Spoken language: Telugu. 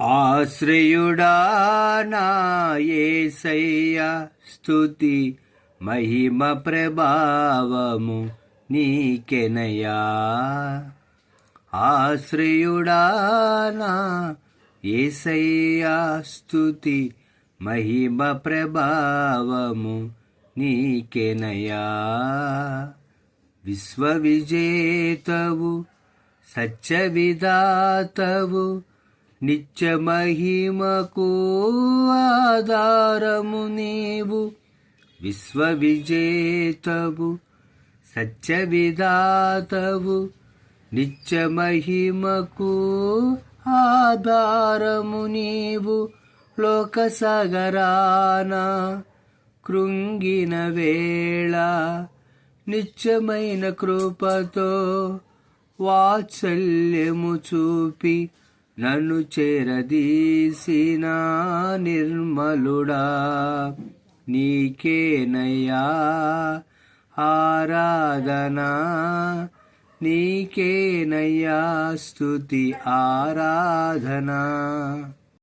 ఆశ్రయుడా నా యేసయ్యా స్తుతి మహిమ ప్రభావము నీకెనయా. ఆశ్రయుడా నా యేసయ్యా స్తుతి మహిమ ప్రభావము నీకెనయా. విశ్వవిజేతవు సత్యవిధాతవు నిత్య మహిమకు ఆధారము నీవు. విశ్వవిజేతవు సత్యవిధాతవు నిత్య మహిమకు ఆధారము నీవు. లోకసాగరాన కృంగిన వేళ నిత్యమైన కృపతో వాత్సల్యము చూపి నన్ను చేరదీసిన నిర్మలుడా నీకేనయ్యా ఆరాధనా. నీకేనయ్యా స్తుతి ఆరాధనా.